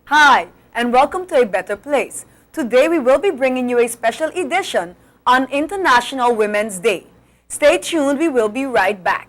Hi, and welcome to A Better Place. Today we will be bringing you a special edition on International Women's Day. Stay tuned, we will be right back.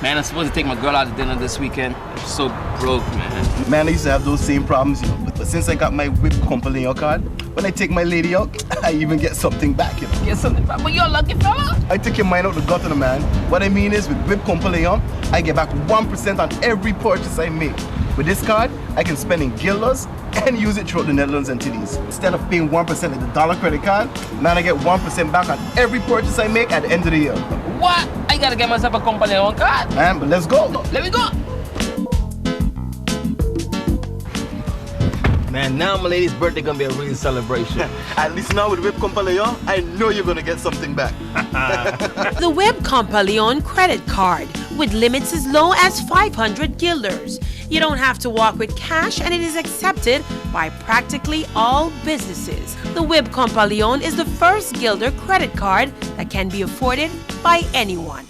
Man, I'm supposed to take my girl out to dinner this weekend. I'm so broke, man. Man, I used to have those same problems, but since I got my whip company card, when I take my lady out, I even get something back, Get something back, but you're a lucky fella. I take your mind out the gutter, man. What I mean is, with whip company I get back 1% on every purchase I make. With this card, I can spend in guilders and use it throughout the Netherlands and TDs. Instead of paying 1% of the dollar credit card, man, I get 1% back on every purchase I make at the end of the year. What? I gotta get myself a company on card. Man, but let's go. Let me go. Man, now my lady's birthday gonna be a real celebration. At least now with Whip Compaleon, I know you're gonna get something back. The Web Compaleon credit card with limits as low as 500 guilders. You don't have to walk with cash and it is accepted by practically all businesses. The Web Compaleon is the first guilder credit card that can be afforded by anyone.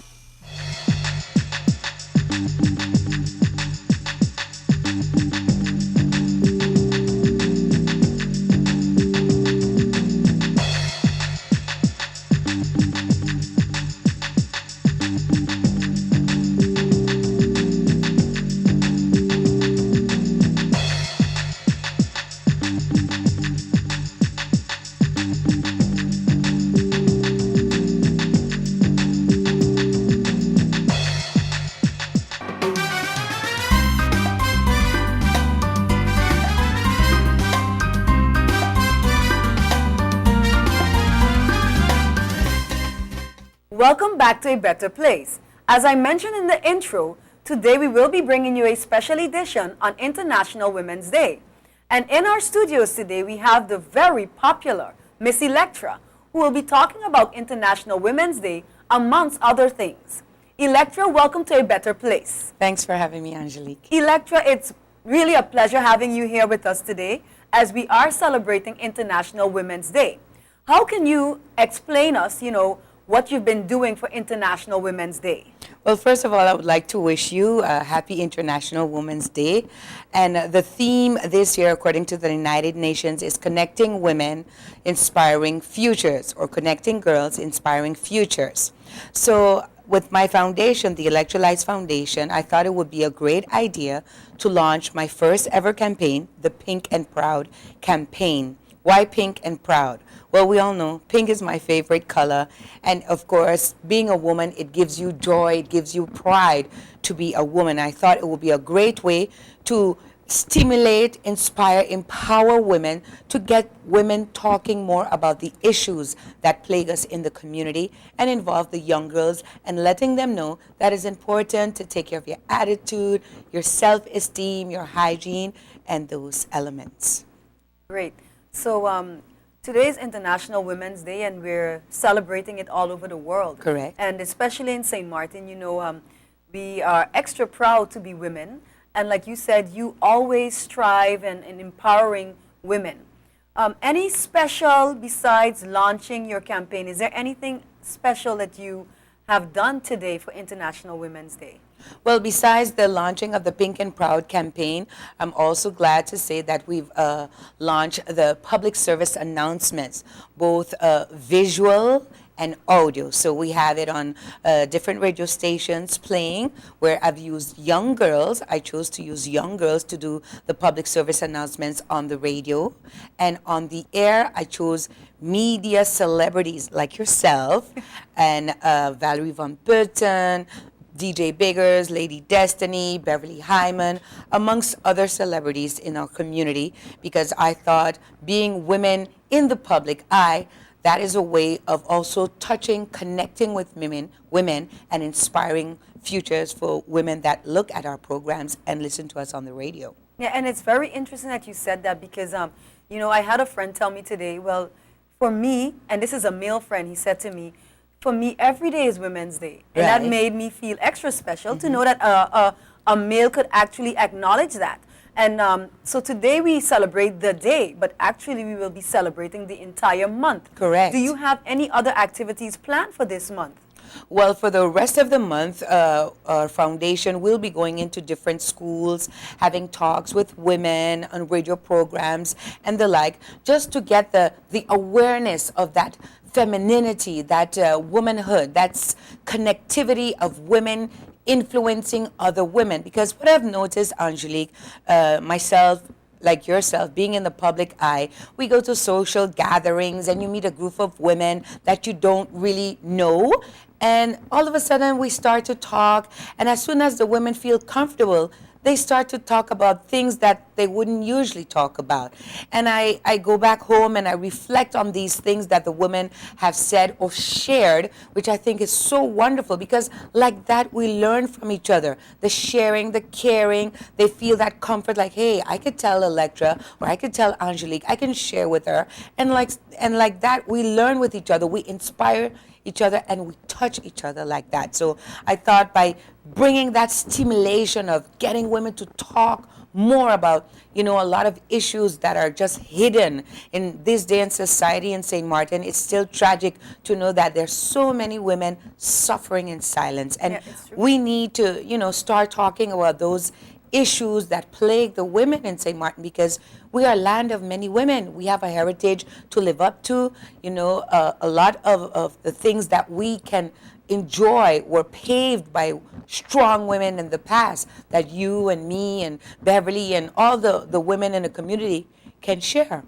Welcome back to A Better Place. As I mentioned in the intro, today we will be bringing you a special edition on International Women's Day. And in our studios today, we have the very popular Miss Electra, who will be talking about International Women's Day, amongst other things. Electra, welcome to A Better Place. Thanks for having me, Angelique. Electra, it's really a pleasure having you here with us today as we are celebrating International Women's Day. How can you explain us, what you've been doing for International Women's Day? Well, first of all, I would like to wish you a happy International Women's Day. And the theme this year, according to the United Nations, is Connecting Women, Inspiring Futures, or Connecting Girls, Inspiring Futures. So with my foundation, the Electrolytes Foundation, I thought it would be a great idea to launch my first ever campaign, the Pink and Proud campaign. Why pink and proud? Well, we all know pink is my favorite color. And of course, being a woman, it gives you joy, it gives you pride to be a woman. I thought it would be a great way to stimulate, inspire, empower women, to get women talking more about the issues that plague us in the community and involve the young girls and letting them know that it's important to take care of your attitude, your self-esteem, your hygiene, and those elements. Great. So today's International Women's Day, and we're celebrating it all over the world. Correct. And especially in St. Martin, we are extra proud to be women. And like you said, you always strive in empowering women. Any special, besides launching your campaign, is there anything special that you have done today for International Women's Day? Well, besides the launching of the Pink and Proud campaign, I'm also glad to say that we've launched the public service announcements, both visual and audio. So we have it on different radio stations playing, where I've used young girls. I chose to use young girls to do the public service announcements on the radio. And on the air, I chose media celebrities like yourself and Valerie Von Putten, DJ Biggers, Lady Destiny, Beverly Hyman, amongst other celebrities in our community, because I thought being women in the public eye, that is a way of also touching, connecting with women and inspiring futures for women that look at our programs and listen to us on the radio. Yeah, and it's very interesting that you said that because, you know, I had a friend tell me today, well, for me, and this is a male friend, he said to me, for me, every day is Women's Day. And that Right. made me feel extra special to know that a male could actually acknowledge that. And so today we celebrate the day, but actually we will be celebrating the entire month. Correct. Do you have any other activities planned for this month? Well, for the rest of the month, our foundation will be going into different schools, having talks with women on radio programs and the like, just to get the awareness of that femininity, that womanhood, that's connectivity of women influencing other women. Because what I've noticed, Angelique, myself, like yourself, being in the public eye, we go to social gatherings and you meet a group of women that you don't really know. And all of a sudden we start to talk. And as soon as the women feel comfortable, they start to talk about things that they wouldn't usually talk about. And I go back home and I reflect on these things that the women have said or shared, which I think is so wonderful because like that we learn from each other. The sharing, the caring, they feel that comfort like, hey, I could tell Electra or I could tell Angelique, I can share with her. And like that we learn with each other, we inspire each other and we touch each other like that. So I thought by bringing that stimulation of getting women to talk more about, you know, a lot of issues that are just hidden in this day in society in St. Martin, it's still tragic to know that there's so many women suffering in silence. And Yeah, it's true. we need to, you know, start talking about those issues that plague the women in St. Martin because we are a land of many women. We have a heritage to live up to. You know, a lot of the things that we can enjoy were paved by strong women in the past that you and me and Beverly and all the women in the community can share.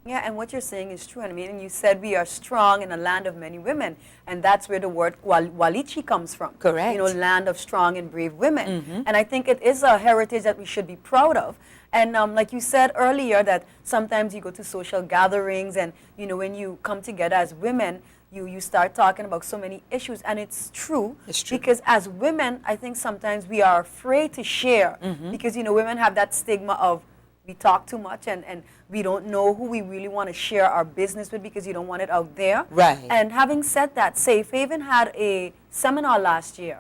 Yeah, and what you're saying is true. I mean, and you said we are strong in a land of many women, and that's where the word Walichi comes from. Correct. You know, land of strong and brave women. And I think it is a heritage that we should be proud of. And like you said earlier, that sometimes you go to social gatherings, and you know, when you come together as women, you start talking about so many issues, and it's true. It's true. Because as women, I think sometimes we are afraid to share because, you know, women have that stigma of we talk too much and we don't know who we really want to share our business with because you don't want it out there. Right. And having said that, Safe Haven had a seminar last year,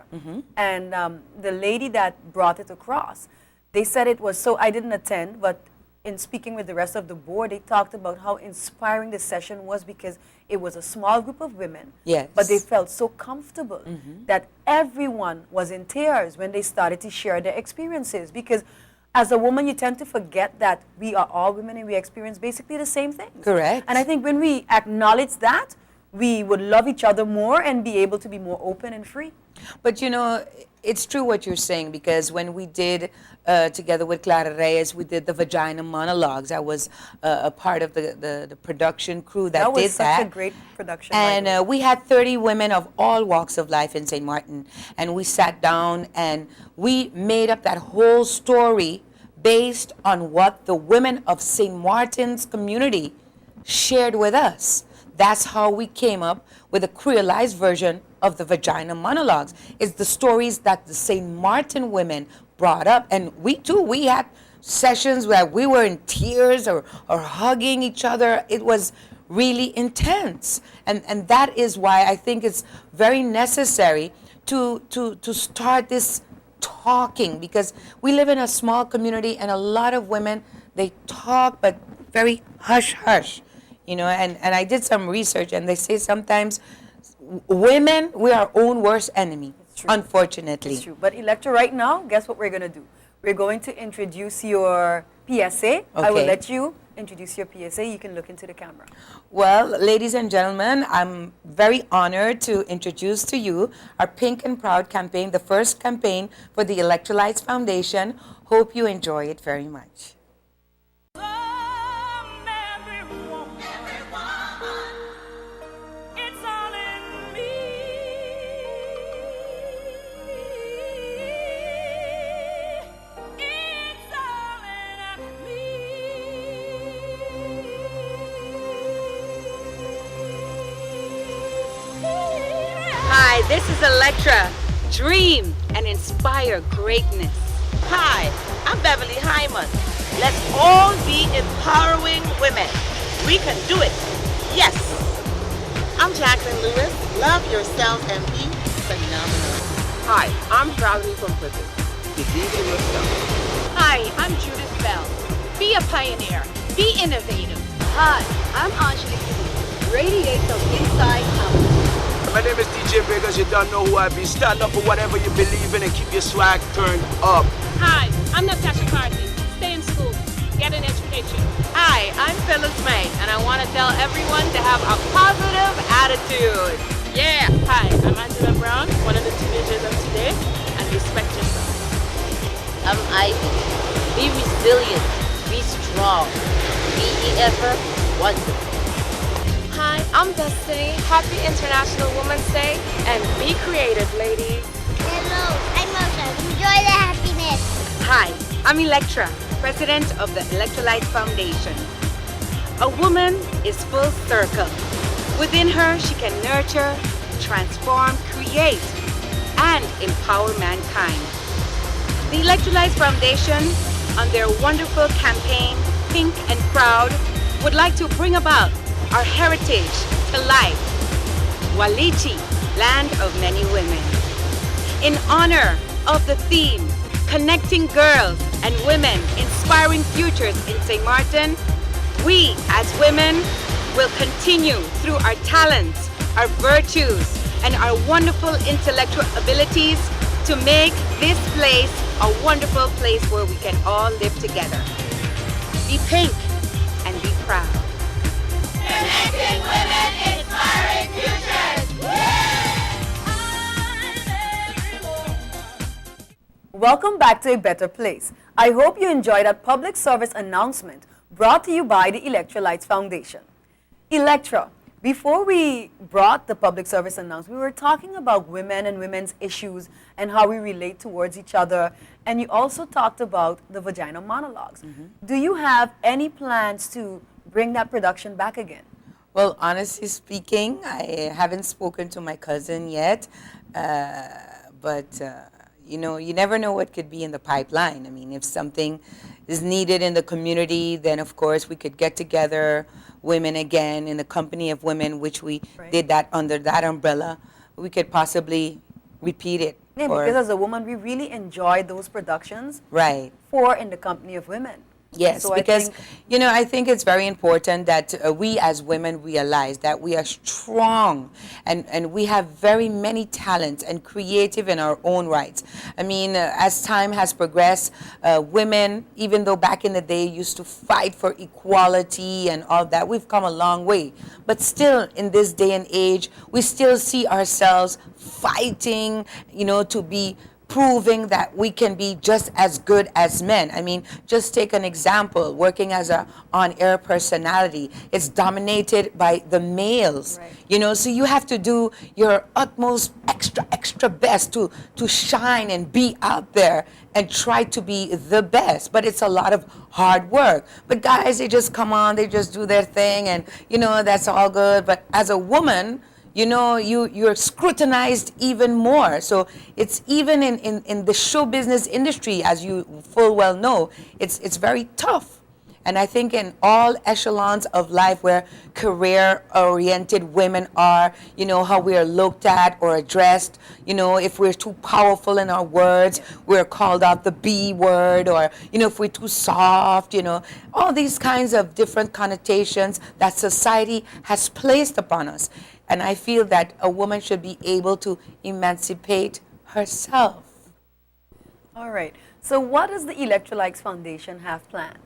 and the lady that brought it across, they said it was so, I didn't attend, but in speaking with the rest of the board, they talked about how inspiring the session was because it was a small group of women, Yes. but they felt so comfortable that everyone was in tears when they started to share their experiences because as a woman, you tend to forget that we are all women and we experience basically the same things. Correct. And I think when we acknowledge that, we would love each other more and be able to be more open and free. But you know, it's true what you're saying because when we did, together with Clara Reyes, we did the Vagina Monologues. I was a part of the production crew that was did such that. a great production. by the way. And we had 30 women of all walks of life in St. Martin. And we sat down and we made up that whole story based on what the women of St. Martin's community shared with us. That's how we came up with a creolized version of the Vagina Monologues. It's the stories that the St. Martin women brought up. And we had sessions where we were in tears or hugging each other. It was really intense. And that is why I think it's very necessary to start this talking because we live in a small community and a lot of women, they talk but very hush-hush. You know, and I did some research and they say sometimes women, we are our own worst enemy, true. unfortunately. It's true. But Electra, right now, guess what we're going to do? We're going to introduce your PSA. I will Okay. let you introduce your PSA. You can look into the camera. Well, ladies and gentlemen, I'm very honored to introduce to you our Pink and Proud campaign, the first campaign for the Electrolytes Foundation. Hope you enjoy it very much. Hi, this is Electra. Dream and inspire greatness. Hi, I'm Beverly Hyman. Let's all be empowering women. We can do it. Yes. I'm Jacqueline Lewis. Love yourself and be phenomenal. Hi, I'm Valerie from Brooklyn. Believe in yourself. Hi, I'm Judith Bell. Be a pioneer. Be innovative. Hi, I'm Angelique. Radiate from inside out. My name is DJ Vegas. You don't know who I be. Stand up for whatever you believe in and keep your swag turned up. Hi, I'm Natasha Carthy. Stay in school. Get an education. Hi, I'm Phyllis May, and I want to tell everyone to have a positive attitude. Yeah. Hi, I'm Angela Brown, one of the teenagers of today, and respect yourself. I'm Ivy. Be resilient. Be strong. Be ever wonderful. Hi, I'm Destiny. Happy International Women's Day, and be creative, ladies. Hello, I'm Moshe. Enjoy the happiness. Hi, I'm Electra, president of the Electrolyte Foundation. A woman is full circle. Within her, she can nurture, transform, create, and empower mankind. The Electrolyte Foundation, on their wonderful campaign, Pink and Proud, would like to bring about our heritage to life. Walichi, land of many women. In honor of the theme, Connecting Girls and Women, Inspiring Futures in St. Martin, we as women will continue through our talents, our virtues, and our wonderful intellectual abilities to make this place a wonderful place where we can all live together. Be pink and be proud. Connecting women, inspiring futures. Welcome back to A Better Place. I hope you enjoyed that public service announcement brought to you by the Electrolytes Foundation. Electra, before we brought the public service announcement, we were talking about women and women's issues and how we relate towards each other. And you also talked about the vagina monologues. Do you have any plans to bring that production back again? Well, honestly speaking, I haven't spoken to my cousin yet, but you know, you never know what could be in the pipeline. I mean, if something is needed in the community, then of course we could get together, women again, in the company of women, which we did that under that umbrella. We could possibly repeat it. Yeah, because as a woman, we really enjoyed those productions. Right. For In the Company of Women. Yes, so because, you know, I think it's very important that we as women realize that we are strong and we have very many talents and creative in our own rights. I mean, as time has progressed, women, even though back in the day used to fight for equality and all that, we've come a long way. But still, in this day and age, we still see ourselves fighting, you know, to be proving that we can be just as good as men. I mean, just take an example, working as a on-air personality. It's dominated by the males, you know, so you have to do your utmost extra best to shine and be out there and try to be the best. But it's a lot of hard work. But guys, they just come on, they just do their thing and, you know, that's all good. But as a woman, you know, you're scrutinized even more. So it's even in the show business industry, as you full well know, it's very tough. And I think in all echelons of life where career-oriented women are, you know, how we are looked at or addressed, you know, if we're too powerful in our words, we're called out the B word, or, you know, if we're too soft, you know, all these kinds of different connotations that society has placed upon us. And I feel that a woman should be able to emancipate herself. All right. So what does the Electrolytes Foundation have planned?